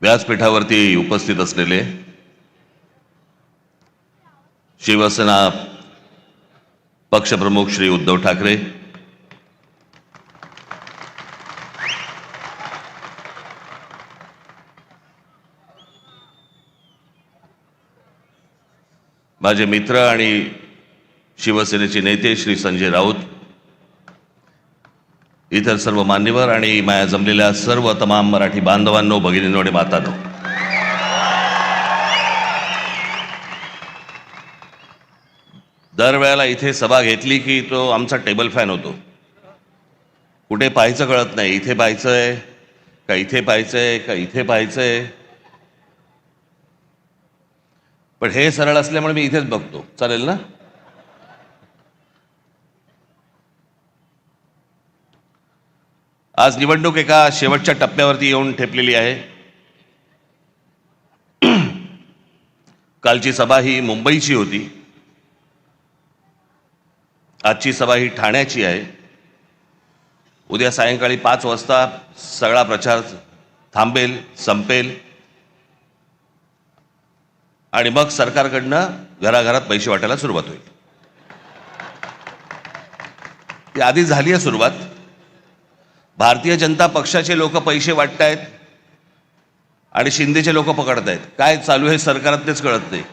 व्यासपीठावरती उपस्थित असलेले शिवसेना पक्षप्रमुख श्री उद्धव ठाकरे, माझे मित्र आणि शिवसेनेचे नेते श्री संजय राऊत, इतर सर्व मान्यवर आणि माया जमलेल्या सर्व तमाम मराठी बांधवांनो, भगिनींनो आणि मातांनो, दरवेळेला इथे सभा घेतली की तो आमचा टेबल फॅन होतो. कुठे पाहायचं कळत नाही, इथे पाहायचंय का इथे पाहायचंय का इथे पाहायचंय. पण हे सरळ असल्यामुळे मी इथेच बघतो. चालेल ना? आज निवडणूक एका शेवटच्या टप्प्यावरती येऊन ठेपलेली आहे. कालची सभा ही मुंबईची होती, आजची सभा ही ठाण्याची आहे. उद्या सायंकाळी 5 वाजता सगळा प्रचार थांबेल, संपेल आणि मग सरकारकडनं घराघरात पैसे वाटायला सुरुवात होईल. ती आधी झाली आहे सुरुवात. भारतीय जनता पक्षाचे लोक पैसे वाटतायत आणि शिंदेचे लोक पकडतायत. काय चालू आहे सरकारात तेच कळत नाही.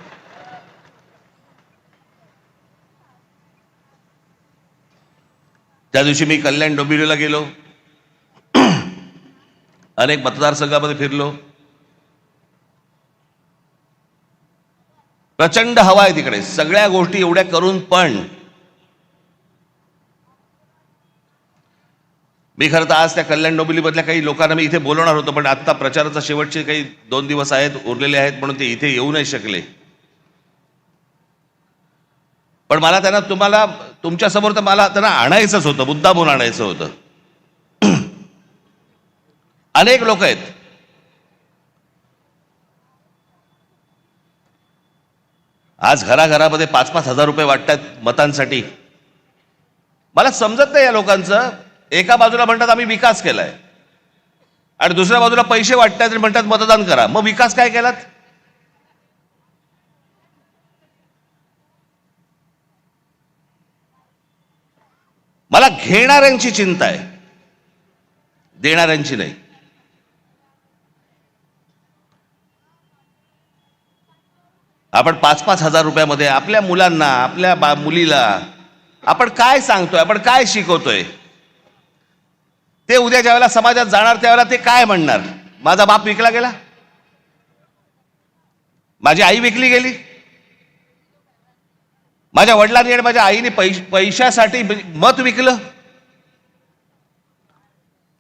त्या दिवशी मी कल्याण डोंबिवलीला गेलो, अनेक मतदारसंघामध्ये फिरलो. प्रचंड हवा आहे तिकडे. सगळ्या गोष्टी एवढ्या करून पण मी खरं तर आज त्या कल्याण डोंबिवलीमधल्या काही लोकांना मी इथे बोलवणार होतो, पण आत्ता प्रचाराचा शेवटचे काही 2 दिवस आहेत, उरलेले आहेत, म्हणून ते इथे येऊ नाही शकले. पण मला त्यांना तुमच्यासमोर तर मला त्यांना आणायचंच होतं, मुद्दा म्हणून आणायचं होतं. अनेक लोक आहेत. आज घराघरामध्ये 5-5 हजार रुपये वाटतात मतांसाठी. मला समजत नाही या लोकांचं. एका बाजूला म्हणतात आम्ही विकास केलाय आणि दुसऱ्या बाजूला पैसे वाटतात आणि म्हणतात मतदान करा. मग विकास काय केलात? मला घेणाऱ्यांची चिंता आहे, देणाऱ्यांची नाही. आपण 5-5 हजार रुपयामध्ये आपल्या मुलांना, आपल्या मुलीला आपण काय सांगतोय, आपण काय शिकवतोय? ते उद्या ज्यावेळेला समाजात जाणार त्यावेळेला ते काय म्हणणार? माझा बाप विकला गेला, माझी आई विकली गेली, माझ्या वडिलांनी आणि माझ्या आईने पैशासाठी मत विकलं.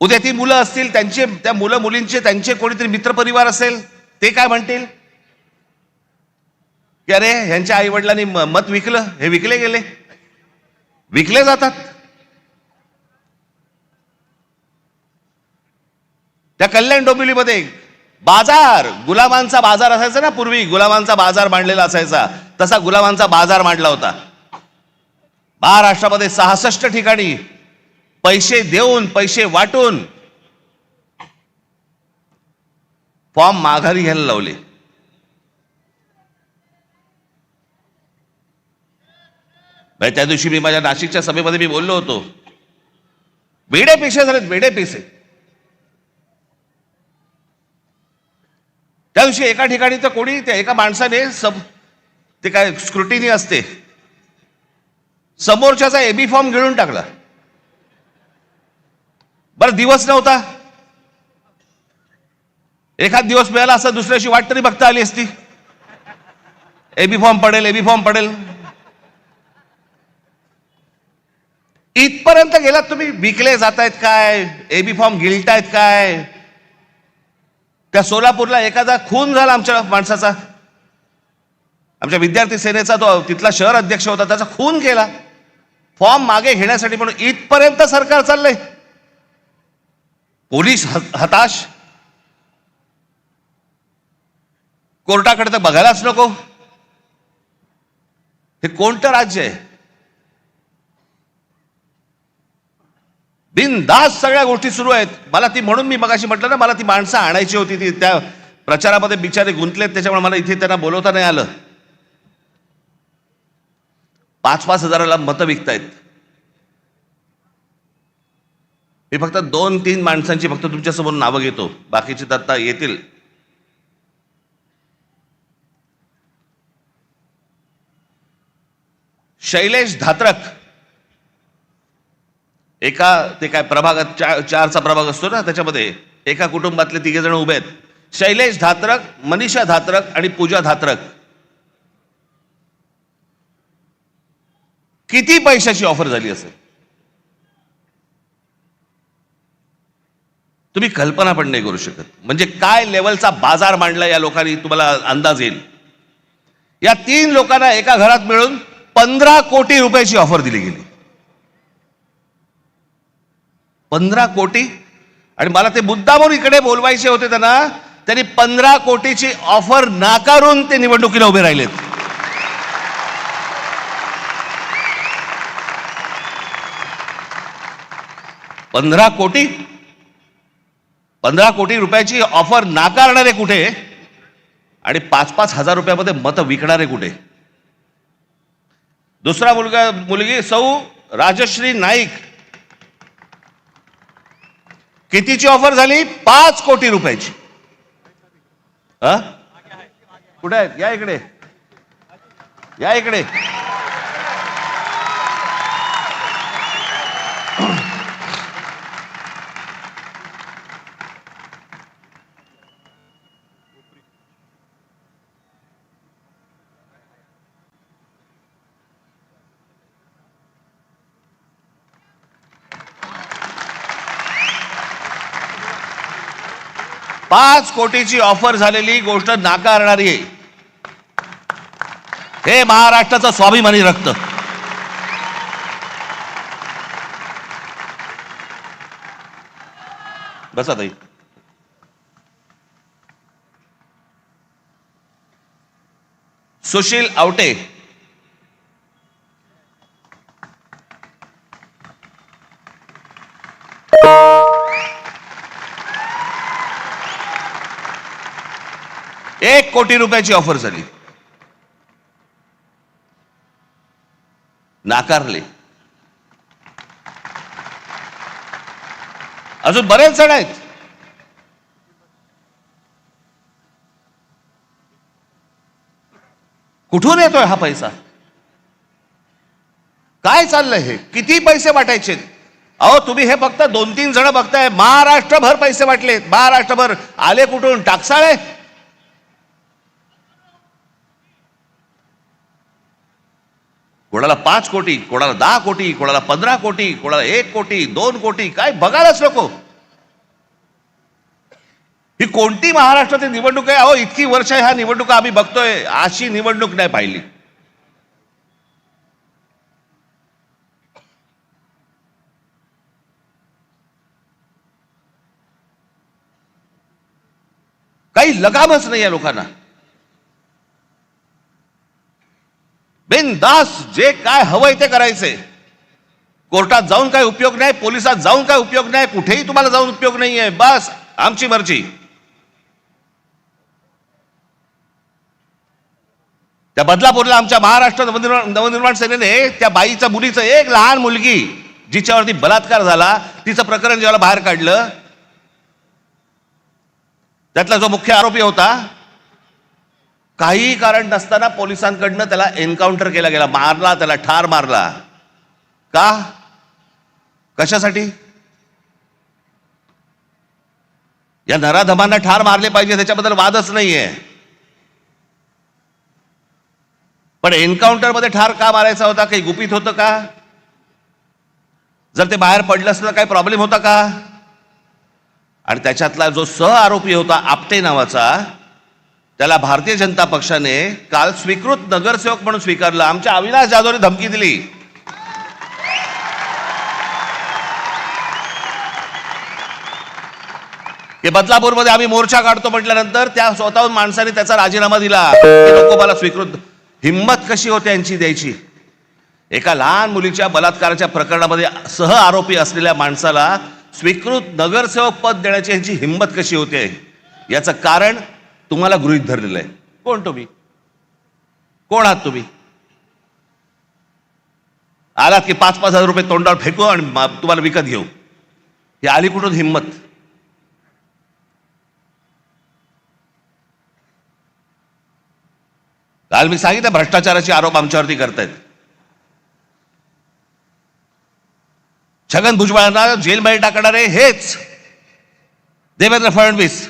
उद्या ती मुलं असतील, त्या मुलं मुलींचे त्यांचे कोणीतरी मित्रपरिवार असेल, ते काय म्हणतील की अरे ह्यांच्या आई वडिलांनी मत विकलं, हे विकले गेले. विकले जातात. त्या कल्याण डोंबिवलीमध्ये बाजार, गुलामांचा बाजार असायचा ना पूर्वी. गुलामांचा बाजार मांडलेला असायचा, तसा गुलामांचा बाजार मांडला होता. महाराष्ट्रामध्ये 66 ठिकाणी पैसे देऊन, पैसे वाटून फॉर्म माघारी घ्यायला लावले. त्या दिवशी मी माझ्या नाशिकच्या सभेमध्ये मी बोललो होतो, वेडे पैसे झालेत, वेडे पैसे. त्या दिवशी एका ठिकाणी तर कोणी त्या एका माणसाने ते काय स्क्रुटिनी असते, समोरच्याचा एबी फॉर्म गिळून टाकला. बरं दिवस नव्हता, एखाद दिवस मिळाला असं दुसऱ्याशी वाट तरी बघता आली असती. एबी फॉर्म पडेल, एबी फॉर्म पडेल. इथपर्यंत गेलात तुम्ही. विकले जातायत काय, एबी फॉर्म गिळतायत काय. त्या सोलापूरला एखादा खून झाला आमच्या माणसाचा, आमच्या विद्यार्थी सेनेचा, तो तिथला शहर अध्यक्ष होता, त्याचा खून केला फॉर्म मागे घेण्यासाठी. म्हणून इथपर्यंत सरकार चाललंय. पोलीस हताश, कोर्टाकडे तर बघायलाच नको. हे कोणतं राज्य आहे? बिनधास्त सगळ्या गोष्टी सुरू आहेत. मला ती, म्हणून मी मगाशी म्हटलं ना, मला ती माणसं आणायची होती, ती त्या प्रचारामध्ये बिचारे गुंतलेत, त्याच्यामुळे मला इथे त्यांना बोलवता नाही आलं. 5-5 हजाराला मतं विकतायत. मी फक्त 2-3 माणसांची फक्त तुमच्यासमोर नावं घेतो, बाकीची तर आता येतील. शैलेश धात्रक, एका ते काय प्रभागात 4चा प्रभाग असतो ना, त्याच्यामध्ये एका कुटुंबातले 3 जण उभे आहेत. शैलेश धात्रक, मनीषा धात्रक आणि पूजा धात्रक. किती पैशाची ऑफर झाली असेल तुम्ही कल्पना पण नाही करू शकत. म्हणजे काय लेवलचा बाजार मांडला या लोकांनी, तुम्हाला अंदाज येईल. या 3 लोकांना एका घरात मिळून 15 कोटी रुपयाची ऑफर दिली गेली. 15 कोटी. आणि मला ते मुद्दामून इकडे बोलवायचे होते त्यांनी 15 कोटीची ऑफर नाकारून ते निवडणुकीला उभे राहिलेत. पंधरा कोटी रुपयाची ऑफर नाकारणारे कुठे आणि 5-5 हजार रुपयामध्ये मतं विकणारे कुठे. दुसरा मुलगी सौ राजश्री नाईक, कितीची ऑफर झाली? 5 कोटी रुपयाची. कुठे आहेत? या इकडे, या इकडे. पाच कोटीची ऑफर झालेली गोष्ट नाकारणारी आहे. हे महाराष्ट्राचं स्वाभिमानी रक्त. बसा ताई. सुशील आवटे, एक कोटी रुपयाची ऑफर झाली, नाकारले. अजून बरेच जण आहेत. कुठून येतोय हा पैसा? काय चाललंय हे? किती पैसे वाटायचे? अहो तुम्ही हे फक्त 2-3 जण बघताय, महाराष्ट्रभर पैसे वाटलेत. महाराष्ट्रभर आले कुठून? टाकसाळे. कोणाला 5 कोटी, कोणाला 10 कोटी, कोणाला 15 कोटी, कोणाला 1 कोटी, 2 कोटी. काय बघायलाच नको. ही कोणती महाराष्ट्रातील निवडणूक आहे? अहो इतकी वर्ष ह्या निवडणुका आम्ही बघतोय, अशी निवडणूक नाही पाहिली. काही लगामच नाही या लोकांना. बिनधास जे काय हवंय ते करायचंय. कोर्टात जाऊन काय उपयोग नाही, पोलिसात जाऊन काय उपयोग नाही, कुठेही तुम्हाला जाऊन उपयोग नाहीये. बस आमची मर्जी. त्या बदलापूरला आमच्या महाराष्ट्र नवनिर्माण सेनेने त्या बाईच्या मुलीचं, एक लहान मुलगी जिच्यावरती बलात्कार झाला, तिचं प्रकरण जेव्हा बाहेर काढलं, त्यातला जो मुख्य आरोपी होता, काही कारण नसताना पोलिसांकडनं त्याला एन्काउंटर केला गेला, मारला, त्याला ठार मारला. का? कशासाठी? या नराधमांना ठार मारले पाहिजे, त्याच्याबद्दल वादच नाहीये. पण एन्काउंटर मध्ये ठार का मारायचा होता? काही गुपित होतं का? जर ते बाहेर पडलं असतं काही प्रॉब्लेम होता का? आणि त्याच्यातला जो सह आरोपी होता आपटे नावाचा, त्याला भारतीय जनता पक्षाने काल स्वीकृत नगरसेवक म्हणून स्वीकारलं. आमच्या अविनाश जाधवने धमकी दिली. की बदलापूरमध्ये आम्ही मोर्चा काढतो म्हटल्यानंतर त्या स्वतःहून माणसाने त्याचा राजीनामा दिला. नको मला स्वीकृत. हिम्मत कशी होते यांची द्यायची? एका लहान मुलीच्या बलात्काराच्या प्रकरणामध्ये सह आरोपी असलेल्या माणसाला स्वीकृत नगरसेवक पद देण्याची यांची हिम्मत कशी होते? याचं कारण तुम्हाला गृहीत धरलेलं आहे. कोण तुम्ही? कोण आहात तुम्ही? आलात की 5,000 रुपये तोंडावर फेकू आणि तुम्हाला विकत घेऊ. ही आली कुठून हिंमत? काल मी सांगितलं भ्रष्टाचाराचे आरोप आमच्यावरती करतायत. छगन भुजबळांना जेलमध्ये टाकणारे हेच देवेंद्र फडणवीस.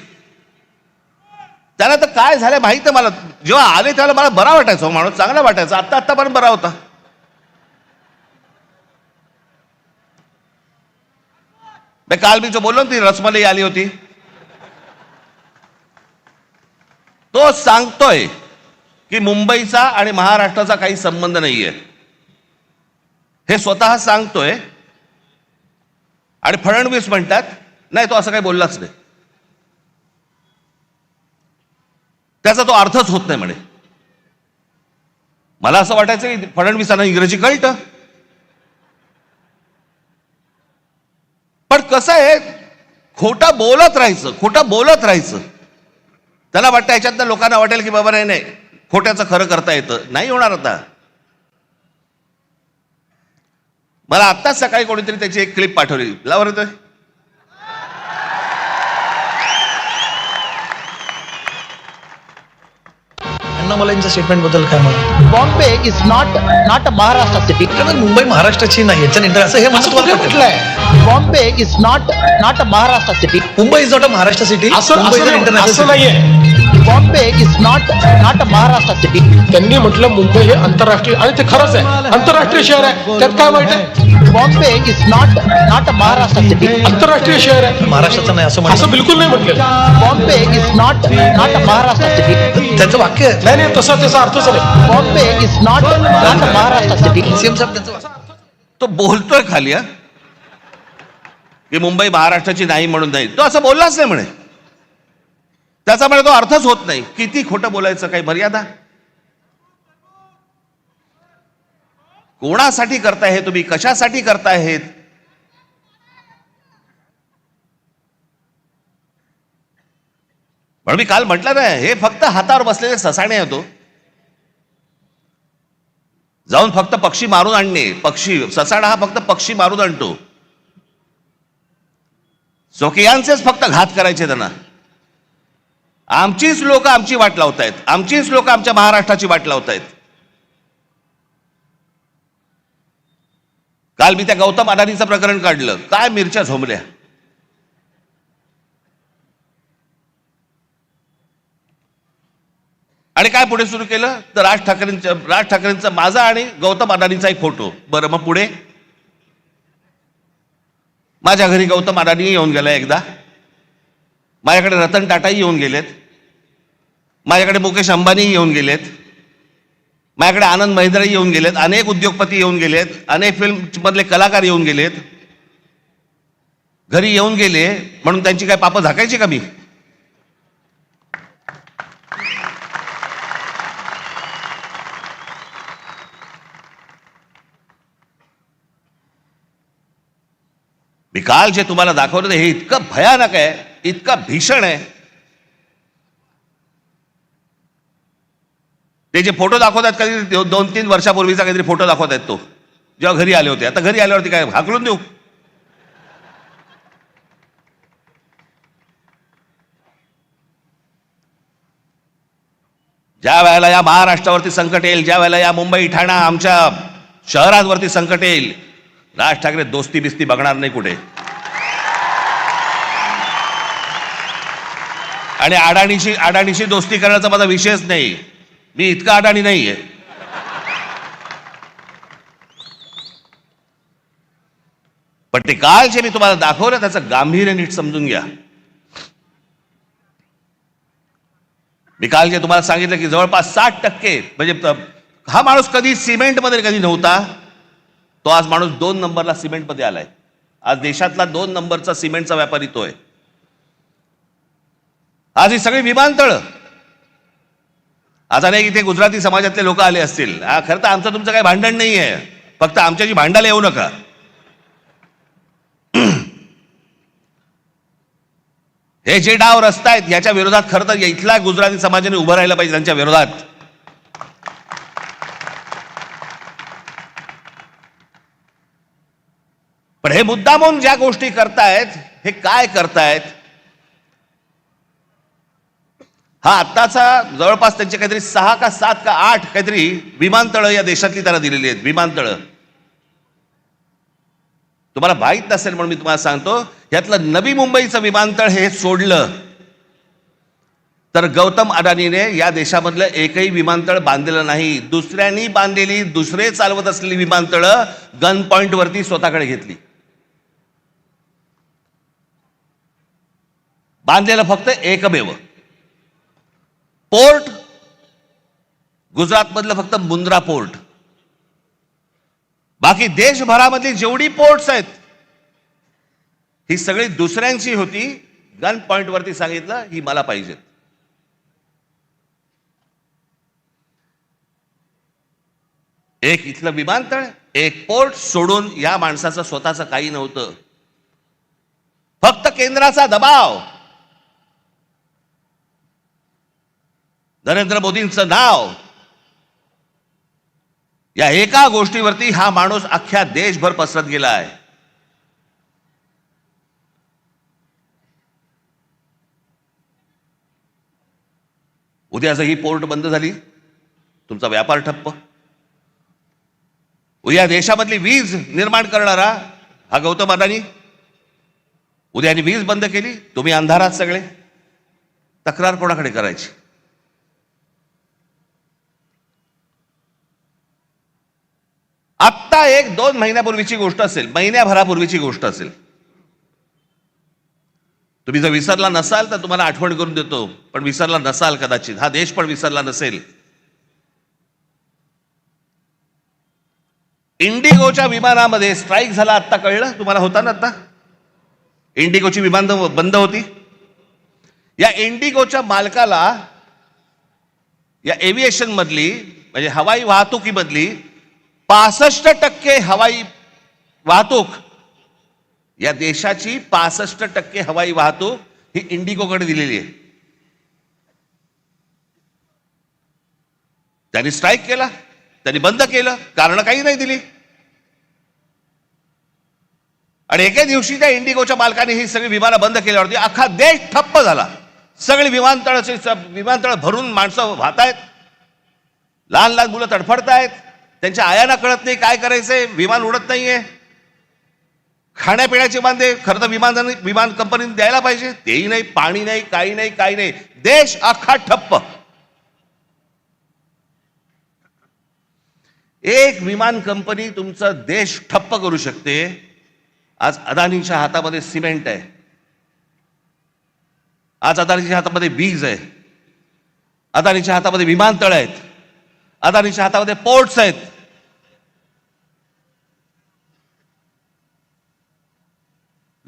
त्याला तर काय झालं माहित आहे मला. जेव्हा आले त्याला मला बरा वाटायचा, माणूस चांगला वाटायचा. आत्तापर्यंत बरा होता. काल मी जो बोललो ना, ती रसमलाई आली होती, तो सांगतोय की मुंबईचा आणि महाराष्ट्राचा काही संबंध नाहीये. हे स्वतः सांगतोय आणि फडणवीस म्हणतात नाही तो असं काही बोललाच नाही. त्याचा तो अर्थच होत नाही म्हणे. मला असं वाटायचं की फडणवीसांना इंग्रजी कळतं. पण कसं आहे, खोटं बोलत राहायचं, खोटं बोलत राहायचं. त्याला वाटतं याच्यातनं लोकांना वाटेल की बाबा नाही खोट्याचं खरं करता येतं. नाही होणार. आता मला आत्ताच सकाळी कोणीतरी त्याची एक क्लिप पाठवली. लावर येतोय. अण्णामलाईंच्या स्टेटमेंट बद्दल काय म्हणा? Bombay is not a Maharashtra city. Mumbai महाराष्ट्राची नाही याचं असं हे म्हटलं आहे. Bombay is not a Maharashtra city. Mumbai is not a Maharashtra city. असं नाहीये. Bombay is not a Maharashtra city. त्यांनी म्हटलं मुंबई हे आंतरराष्ट्रीय, आणि ते खरंच आहे, आंतरराष्ट्रीय शहर आहे. त्यात काय वाईट आहे? Bombay is not a Maharashtra city. आंतरराष्ट्रीय शहर आहे, महाराष्ट्राचं नाही असं असं बिलकुल नाही म्हटलेलं. Bombay is not a Maharashtra city. त्याचं वाक्य आहे. नाही नाही, तसा त्याचा अर्थच नाही. Bombay is not a Maharashtra city. CM साहेब त्यांचं वाक्य. तो बोलतोय खाली की मुंबई महाराष्ट्राची नाही म्हणून नाही. तो असं बोललाच नाही म्हणे. त्याचा म्हणे तो अर्थच होत नाही. किती खोटं बोलायचं, काही मर्यादा? कोणासाठी करताय हे तुम्ही? कशासाठी करताय हे? पण मी काल म्हटलं ना, हे फक्त हातावर बसलेले ससाणे होतो. जाऊन फक्त पक्षी मारून आणणे. पक्षी ससाणा हा फक्त पक्षी मारून आणतो. स्वकीयांचेच फक्त घात करायचे त्यांना. आमचीच लोक आमची वाट लावतायत. आमचीच लोक आमच्या महाराष्ट्राची वाट लावतायत. काल मी त्या गौतम अडाणीचं प्रकरण काढलं. काय मिरच्या झोंबल्या. आणि काय पुढे सुरू केलं तर राज ठाकरेंचा माझा आणि गौतम अडाणीचा एक फोटो. बरं, मग पुढे माझ्या घरी गौतम अडाणी येऊन गेला एकदा. माझ्याकडे रतन टाटाही येऊन गेलेत. माझ्याकडे मुकेश अंबानी येऊन गेलेत. माझ्याकडे आनंद महिंद्राही येऊन गेलेत. अनेक उद्योगपती येऊन गेलेत. अनेक फिल्म मधले कलाकार येऊन गेलेत. घरी येऊन गेले म्हणून त्यांची काय पापं झाकायची का मी? मी काल जे तुम्हाला दाखवलं हे इतकं भयानक आहे, इतकं भीषण आहे. ते जे फोटो दाखवतात कधी 2-3 वर्षापूर्वीचा काहीतरी फोटो दाखवत आहेत, तो जेव्हा घरी आले होते. आता घरी आल्यावरती काय हाकलून देऊ? ज्या वेळेला या महाराष्ट्रावरती संकट येईल, ज्या वेळेला या मुंबई ठाणा आमच्या शहरांवरती संकट येईल, राज ठाकरे दोस्ती बिस्ती बघणार नाही कुठे. आणि अडाणीशी दोस्ती करण्याचा माझा विषयच नाही. मी इतका अडाणी नाहीये. पण ते काल जे मी तुम्हाला दाखवलं त्याचं गांभीर्य नीट समजून घ्या. मी काल जे तुम्हाला सांगितलं की जवळपास 60% म्हणजे हा माणूस कधी सिमेंटमध्ये कधी नव्हता, तो आज माणूस 2 नंबरला सिमेंटमध्ये आलाय. आज देशातला 2 नंबरचा सिमेंटचा व्यापारी तो आहे. आज ही सगळी विमानतळ. आता नाही इथे गुजराती समाजातले लोक आले असतील. खरं तर आमचं तुमचं काही भांडण नाही आहे, फक्त आमच्याशी भांडायला येऊ नका. हे जे डाव रचतायत याच्या विरोधात खरं तर इथला गुजराती समाजाने उभं राहिलं पाहिजे त्यांच्या विरोधात. पण हे मुद्दामून ज्या गोष्टी करतायत हे काय करतायत, हा आत्ताचा जवळपास त्यांचे काहीतरी 6 का 7 का 8 काहीतरी विमानतळं या देशातली त्यांना दिलेली आहेत. विमानतळं तुम्हाला माहित नसेल म्हणून मी तुम्हाला सांगतो, यातलं नवी मुंबईचं विमानतळ हे सोडलं तर गौतम अडानीने या देशामधलं एकही विमानतळ बांधलेलं नाही. दुसऱ्यांनी बांधलेली, दुसरे चालवत असलेली विमानतळं गन पॉइंट वरती स्वतःकडे घेतली. बांधलेलं फक्त एकमेव पोर्ट गुजरातमधलं फक्त मुंद्रा पोर्ट. बाकी देशभरामधली जेवढी पोर्ट्स आहेत ही सगळी दुसऱ्यांची होती. गन पॉइंट वरती सांगितलं ही मला पाहिजेत. एक इथलं विमानतळ, एक पोर्ट सोडून या माणसाचं स्वतःचं काही नव्हतं. फक्त केंद्राचा दबाव, नरेंद्र मोदींचं नाव, या एका गोष्टीवरती हा माणूस अख्ख्या देशभर पसरत गेला आहे. उद्या जर ही पोर्ट बंद झाली, तुमचा व्यापार ठप्प. उद्या देशामधली वीज निर्माण करणारा हा गौतम अडानी, उद्याने वीज बंद केली, तुम्ही अंधारात सगळे. तक्रार कोणाकडे करायची? आत्ता 1-2 महिन्यापूर्वीची गोष्ट असेल, महिन्याभरापूर्वीची गोष्ट असेल. तुम्ही जर विसरला नसाल तर तुम्हाला आठवण करून देतो, पण विसरला नसाल कदाचित, हा देश पण विसरला नसेल. इंडिगोच्या विमानामध्ये स्ट्राईक झाला, आत्ता कळलं तुम्हाला? होता ना आत्ता इंडिगोची विमान बंद होती. या इंडिगोच्या मालकाला या एव्हिएशन मधली म्हणजे हवाई वाहतुकीमधली 65% हवाई वाहतूक, या देशाची 65% हवाई वाहतूक ही इंडिगोकडे दिलेली आहे. त्यांनी स्ट्राईक केला, त्यांनी बंद केलं, कारण काही नाही दिली. आणि एके दिवशी त्या इंडिगोच्या मालकाने ही सगळी विमानं बंद केल्यावरती अख्खा देश ठप्प झाला. सगळी विमानतळ भरून माणसं वाहतायत, लहान लहान मुलं तडफडतायत, त्यांच्या आयांना कळत नाही काय करायचंय, विमान उडत नाहीये. खाण्यापिण्याचे बांधे खरं तर विमान कंपनीने द्यायला पाहिजे, तेही नाही, पाणी नाही, काही नाही, काही नाही. देश अख्खा ठप्प. एक विमान कंपनी तुमचा देश ठप्प करू शकते. आज अदानीच्या हातामध्ये सिमेंट आहे, आज अदानीच्या हातामध्ये वीज आहे, अदानीच्या हातामध्ये विमानतळ आहेत, अदानीच्या हातामध्ये पोर्ट्स आहेत.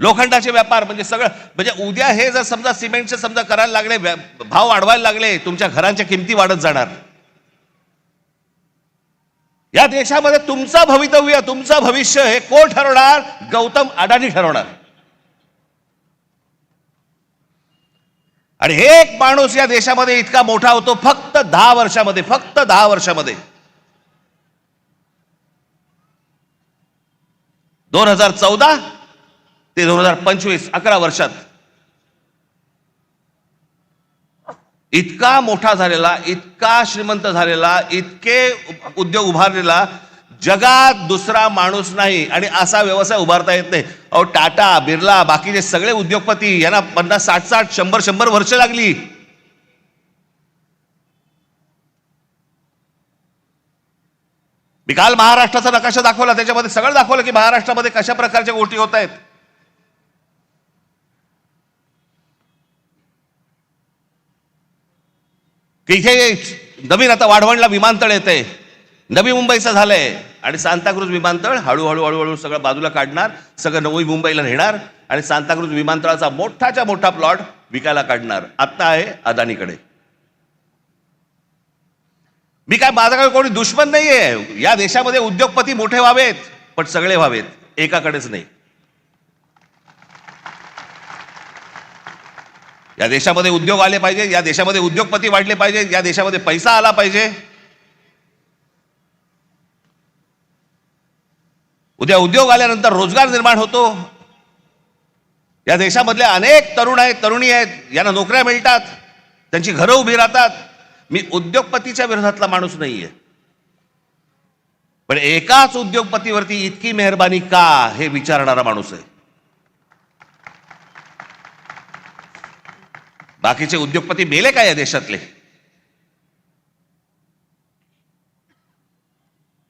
लोखंडाचे व्यापार म्हणजे सगळं, म्हणजे उद्या हे जर समजा सिमेंटचे समजा करायला लागले, भाव वाढवायला लागले, तुमच्या घरांच्या किमती वाढत जाणार. या देशामध्ये तुमचं भवितव्य, तुमचं भविष्य हे कोण ठरवणार? गौतम अडानी ठरवणार. आणि एक माणूस या देशामध्ये इतका मोठा होतो फक्त 10 वर्षामध्ये, फक्त 10 वर्षामध्ये. 2014 ते 2025 11 वर्षात इतका मोठा झालेला, इतका श्रीमंत झालेला, इतके उद्योग उभारलेला जगात दुसरा माणूस नाही. आणि असा व्यवसाय उभारता येत नाही. अहो टाटा, बिर्ला, बाकीचे सगळे उद्योगपती यांना 50, 60, 100 वर्ष लागली. मी काल महाराष्ट्राचा नकाशा दाखवला, त्याच्यामध्ये सगळं दाखवलं की महाराष्ट्रामध्ये कशा प्रकारच्या गोष्टी होत आहेत. की इथे नवीन आता वाढवणला विमानतळ येते, नवी मुंबईचं झालंय, आणि सांताक्रूज विमानतळ हळूहळू हळूहळू सगळं बाजूला काढणार, सगळं नवी मुंबईला नेणार आणि सांताक्रूज विमानतळाचा मोठाच्या मोठा प्लॉट विकायला काढणार. आता आहे अदानीकडे. मी काय, माझा काय कोणी दुश्मन नाहीये. या देशामध्ये उद्योगपती मोठे व्हावेत, पण सगळे व्हावेत, एकाकडेच नाही. या देशामध्ये उद्योग आले पाहिजे, या देशामध्ये उद्योगपती वाढले पाहिजे, या देशामध्ये पैसा आला पाहिजे. उद्या उद्योग आल्यानंतर रोजगार निर्माण होतो. या देशामधले अनेक तरुण आहेत, तरुणी आहेत, यांना नोकऱ्या मिळतात, त्यांची घरं उभी राहतात. मी उद्योगपतीच्या विरोधातला माणूस नाहीये, पण एकाच उद्योगपतीवरती इतकी मेहरबानी का हे विचारणारा माणूस आहे. बाकीचे उद्योगपती मेले का या देशातले?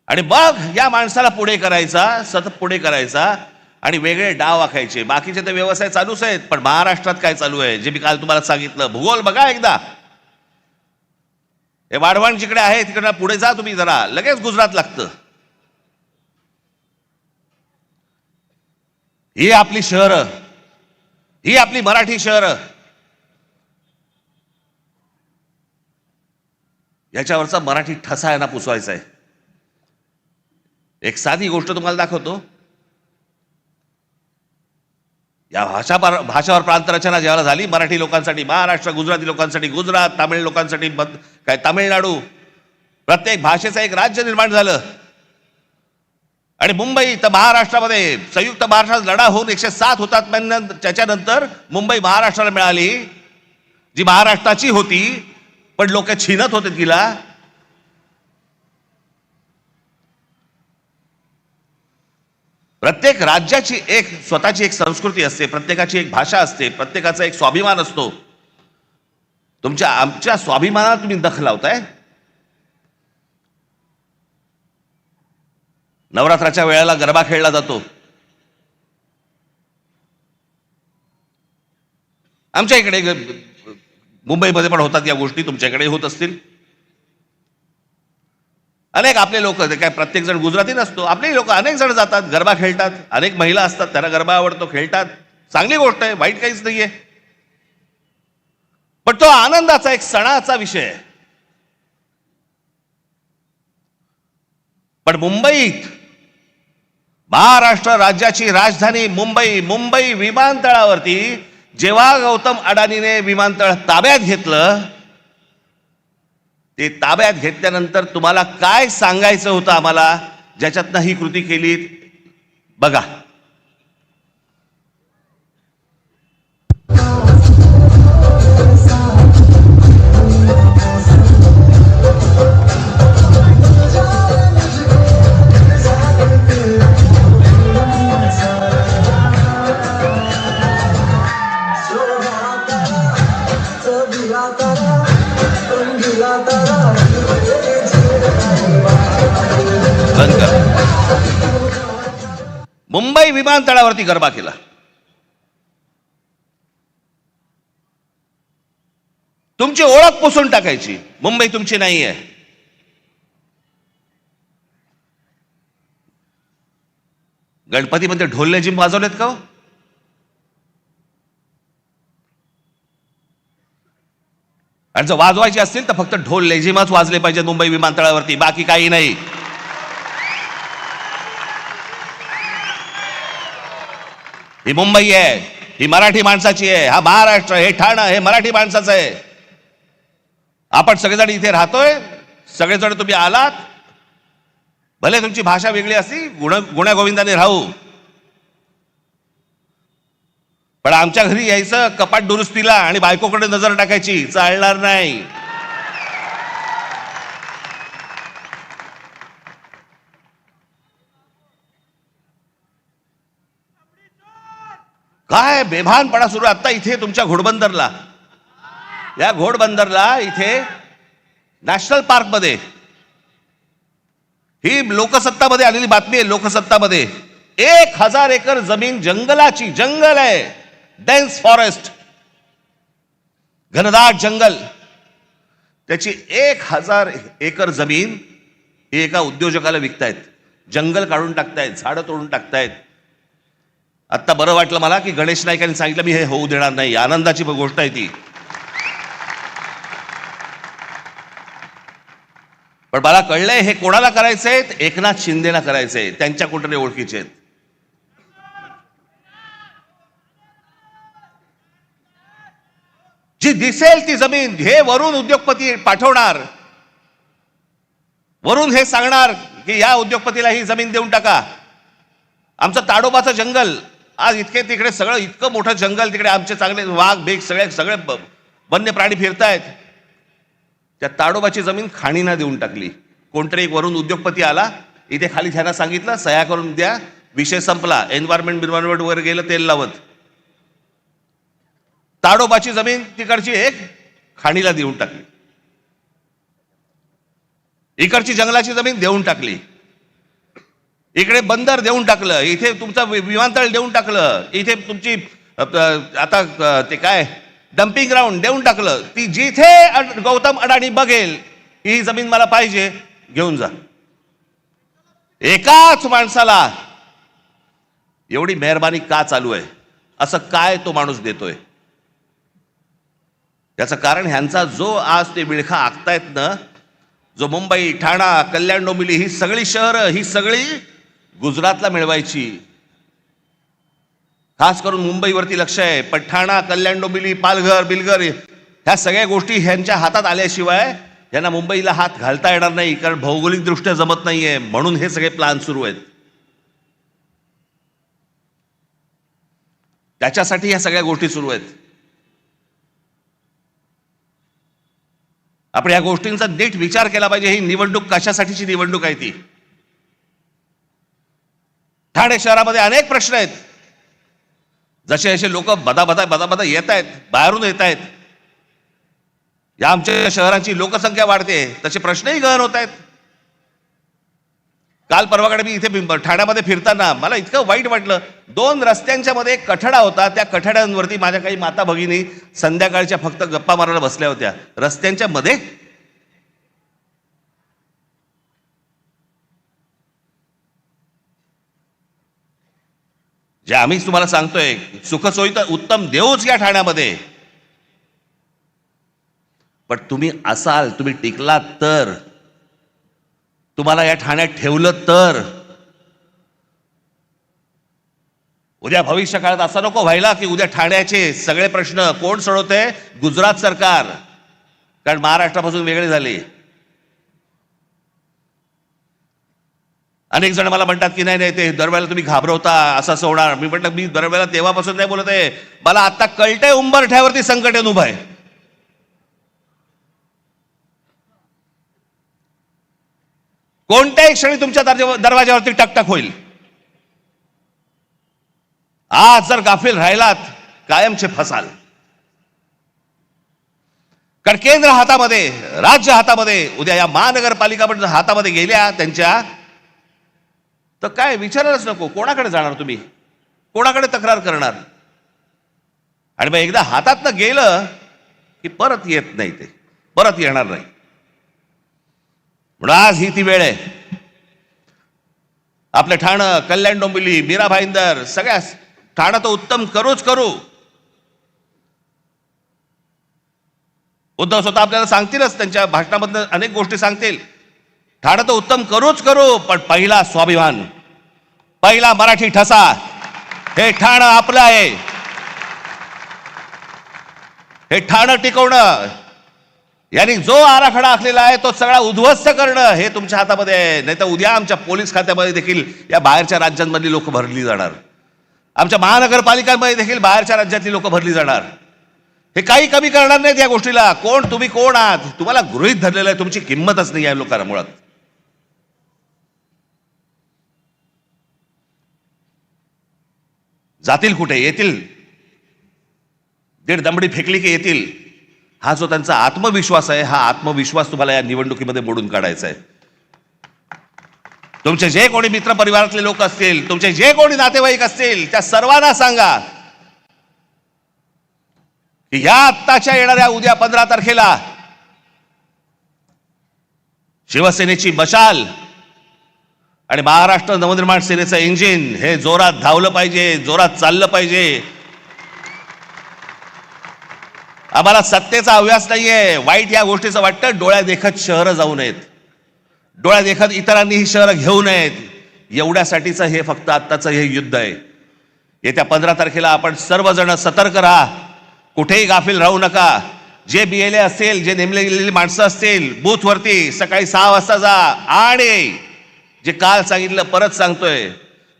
आणि मग या माणसाला पुढे करायचा, सतत पुढे करायचा आणि वेगळे डाव आखायचे. बाकीचे ते व्यवसाय चालूच आहेत, पण महाराष्ट्रात काय चालू आहे जे मी काल तुम्हाला सांगितलं. भूगोल बघा एकदा. हे वाढवण जिकडे आहे तिकडे पुढे जा तुम्ही जरा, लगेच गुजरात लागतं. ही आपली शहरं, ही आपली मराठी शहरं, याच्यावरचा मराठी ठसा यांना पुसवायचा आहे. एक साधी गोष्ट तुम्हाला दाखवतो. या भाषावर प्रांतरचना ज्यावेळेला झाली मराठी लोकांसाठी महाराष्ट्र, गुजराती लोकांसाठी गुजरात, तामिळ लोकांसाठी काय तामिळनाडू, प्रत्येक भाषेचं एक राज्य निर्माण झालं. आणि मुंबई तर महाराष्ट्रामध्ये संयुक्त महाराष्ट्रात लढा होऊन 107 हुतात्म्यांना त्याच्यानंतर मुंबई महाराष्ट्राला मिळाली, जी महाराष्ट्राची होती, पण लोक छीनत होते तिला. प्रत्येक राज्याची एक स्वतःची एक संस्कृती असते, प्रत्येकाची एक भाषा असते, प्रत्येकाचा एक स्वाभिमान असतो. आमच्या स्वाभिमानाला तुम्ही दख लावताय. नवरात्राच्या वेळेला गरबा खेळला जातो. आमच्या इकडे मुंबईमध्ये पण होतात या गोष्टी, तुमच्याकडे होत असतील. अनेक आपले लोक, काय प्रत्येक जण गुजराती नसतो, आपले लोक अनेक जण जातात, गरबा खेळतात. अनेक महिला असतात, त्यांना गरबा आवडतो, खेळतात. चांगली गोष्ट आहे, वाईट काहीच नाहीये. पण तो आनंदाचा एक सणाचा विषय आहे. पण मुंबईत, महाराष्ट्र राज्याची राजधानी मुंबई विमानतळावरती जेव्हा गौतम अडानीने विमानतळ ताब्यात घेतलं, ते ताब्यात घेतल्यानंतर तुम्हाला काय सांगायचं होतं आम्हाला, ज्याच्यातनं ही कृती केली बघा. मुंबई विमानतळावरती गरबा केला. तुमची ओळख पुसून टाकायची. मुंबई तुमची नाही आहे. गणपतीमध्ये ढोल लेझिम वाजवलेत का? आणि जर वाजवायचे असतील तर फक्त ढोल लेझिमच वाजले पाहिजे मुंबई विमानतळावरती, बाकी काही नाही. ही मुंबई आहे, ही मराठी माणसाची आहे. हा महाराष्ट्र, हे ठाणं, हे मराठी माणसाचं आहे. आपण सगळेजण इथे राहतोय, सगळेजण तुम्ही आलात. भले तुमची भाषा वेगळी असती, गुण्यागोविंदाने राहू, पण आमच्या घरी यायचं कपाट दुरुस्तीला आणि बायकोकडे नजर टाकायची, चालणार नाही. काय बेभानपणा सुरू आता इथे तुमच्या घोडबंदरला. या घोडबंदरला इथे नॅशनल पार्क मध्ये, ही लोकसत्तामध्ये आलेली बातमी आहे. लोकसत्तामध्ये 1000 एकर जमीन जंगलाची, जंगल आहे, डेन्स फॉरेस्ट, घनदाट जंगल, त्याची 1000 एकर जमीन ही एका उद्योजकाला विकतायत. जंगल काढून टाकतायत, झाडं तोडून टाकतायत. आता बरं वाटलं मला की गणेश नाईकांनी सांगितलं मी हे होऊ देणार नाही. आनंदाची गोष्ट आहे ती. पण मला कळलंय हे कोणाला करायचंय? एकनाथ शिंदेना करायचंय. त्यांच्या कुठे ओळखीचे आहेत. जी दिसेल ती जमीन हे वरून उद्योगपती पाठवणार, वरून हे सांगणार की या उद्योगपतीला ही जमीन देऊन टाका. आमचं ताडोबाचं जंगल आज इतके तिकडे सगळं इतकं मोठं जंगल, तिकडे आमचे चांगले वाघ बेग सगळे सगळे वन्य प्राणी फिरतायत. त्या ताडोबाची जमीन खाणींना देऊन टाकली. कोणतरी एक वरून उद्योगपती आला, इथे खाली त्यांना सांगितलं सह्या करून द्या, विषय संपला. एन्व्हायरमेंट वर गेलं तेल लावत. ताडोबाची जमीन तिकडची एक खाणीला देऊन टाकली. इकडची जंगलाची जमीन देऊन टाकली. इकडे बंदर देऊन टाकलं, इथे तुमचं विमानतळ देऊन टाकलं, इथे तुमची आता ते काय डम्पिंग ग्राउंड देऊन टाकलं. ती जिथे गौतम अडाणी बघेल ही जमीन मला पाहिजे, घेऊन जा. एकाच माणसाला एवढी मेहरबानी का चालू आहे? असं काय तो माणूस देतोय? याचं कारण ह्यांचा जो आज ते विळखा आखतायत ना, जो मुंबई, ठाणा, कल्याण, डोंबिवली ही सगळी शहरं ही सगळी गुजरातला मिळवायची. खास करून मुंबईवरती लक्ष आहे, पण ठाणा, कल्याण, डोंबिवली, पालघर, बिलघर ह्या सगळ्या गोष्टी ह्यांच्या हातात आल्याशिवाय यांना मुंबईला हात घालता येणार नाही, कारण भौगोलिक दृष्ट्या जमत नाहीये. म्हणून हे सगळे प्लान सुरू आहेत. त्याच्यासाठी ह्या सगळ्या गोष्टी सुरू आहेत. आपण या गोष्टींचा नीट विचार केला पाहिजे. ही निवडणूक कशासाठीची निवडणूक आहे ती? ठाणे शहरामध्ये अनेक प्रश्न आहेत. जसे जसे लोक बदा येत आहेत, बाहेरून येत आहेत, या आमच्या शहरांची लोकसंख्या वाढते, तसे प्रश्नही गहन होत आहेत. काल परवाकडे मी इथे ठाण्यामध्ये फिरताना मला इतकं वाईट वाटलं. 2 रस्त्यांच्या मध्ये एक कठडा होता. त्या कठड्यांवरती माझ्या काही माता भगिनी संध्याकाळच्या फक्त गप्पा मारायला बसल्या होत्या. रस्त्यांच्या मध्ये जे आम्हीच तुम्हाला सांगतोय, सुखसोयी तर उत्तम देऊच या ठाण्यामध्ये, पण तुम्ही असाल, तुम्ही टिकलात तर, तुम्हाला या ठाण्यात ठेवलं तर, उद्या भविष्य काळात असं नको व्हायला की उद्या ठाण्याचे सगळे प्रश्न कोण सोडवते? गुजरात सरकार, कारण महाराष्ट्रापासून वेगळे झाले. अनेक जण मला म्हणतात की नाही ते दरवेळेला तुम्ही घाबरवता, असं होणार. मी म्हटलं मी दरवेळेला तेव्हापासून नाही बोलत आहे, मला आता कळतंय उंबरठ्यावरती संकट येऊन उभं आहे. कोणत्याही क्षणी तुमच्या दरवाज्यावरती टकटक होईल. आज जर गाफील राहिलात कायमचे फसाल. कारण केंद्र हातामध्ये, राज्य हातामध्ये, उद्या या महानगरपालिका पण हातामध्ये गेल्या त्यांच्या, तर काय विचारायलाच नको. कोणाकडे जाणार तुम्ही? कोणाकडे तक्रार करणार? आणि मग एकदा हातातनं गेलं की परत येत नाही, ते परत येणार नाही. म्हणून आज ही ती वेळ आहे. आपलं ठाणं, कल्याण, डोंबिवली, मीरा भाईंदर, सगळ्या ठाणं तर उत्तम करूच करू. उद्धव स्वतः आपल्याला सांगतीलच, त्यांच्या भाषणामधून अनेक गोष्टी सांगतील. ठाणं तर उत्तम करूच करू, पण पहिला स्वाभिमान, पहिला मराठी ठसा, हे ठाणं आपलं आहे. हे ठाणं टिकवणं, यांनी जो आराखडा आखलेला आहे तो सगळा उद्ध्वस्त करणं हे तुमच्या हातामध्ये आहे. नाही तर उद्या आमच्या पोलीस खात्यामध्ये देखील या बाहेरच्या राज्यांमधली लोक भरली जाणार. आमच्या महानगरपालिकांमध्ये देखील बाहेरच्या राज्यातली लोक भरली जाणार. हे काही कमी करणार नाहीत या गोष्टीला. कोण तुम्ही, कोण आहात? तुम्हाला गृहीत धरलेलं आहे, तुमची किंमतच नाही या लोकांना मुळात. जातील कुठे? येतील. 1.5 दमडी फेकली की येतील. हा जो त्यांचा आत्मविश्वास आहे, हा आत्मविश्वास तुम्हाला या निवडणुकीमध्ये मोडून काढायचा आहे. तुमचे जे कोणी मित्र परिवारातले लोक असतील, तुमचे जे कोणी नातेवाईक असतील, त्या सर्वांना सांगा की या आत्ताच्या येणाऱ्या उद्या 15 तारखेला शिवसेनेची मशाल आणि महाराष्ट्र नवनिर्माण सेनेचं इंजिन हे जोरात धावलं पाहिजे, जोरात चाललं पाहिजे. आम्हाला सत्तेचा अभ्यास नाहीये. वाईट या गोष्टीचं वाटतं, डोळ्या देखत शहरं जाऊ नयेत, डोळ्या देखत इतरांनी ही शहरं घेऊ नयेत, एवढ्यासाठीचं हे फक्त आत्ताचं हे युद्ध आहे. येत्या 15 तारखेला आपण सर्वजण सतर्क राहा. कुठेही गाफील राहू नका. जे BLA असतील, जे नेमले गेलेली माणसं असतील, बूथवरती सकाळी 6 वाजता जा. आणि जे काल सांगितलं परत सांगतोय,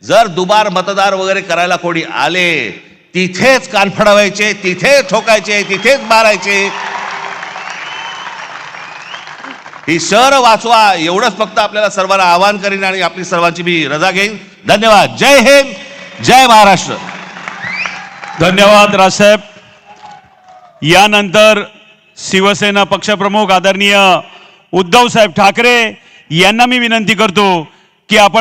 जर दुबार मतदार वगैरे करायला कोणी आले, तिथेच कान फडवायचे, तिथेच ठोकायचे, तिथेच मारायचे. ही शहर वाचवा, एवढंच फक्त आपल्याला सर्वांना आवाहन करीन आणि आपली सर्वांची मी रजा घेईन. धन्यवाद. जय हिंद, जय महाराष्ट्र. धन्यवाद राजसाहेब. यानंतर शिवसेना पक्षप्रमुख आदरणीय उद्धव साहेब ठाकरे यांना मी विनंती करतो की आपण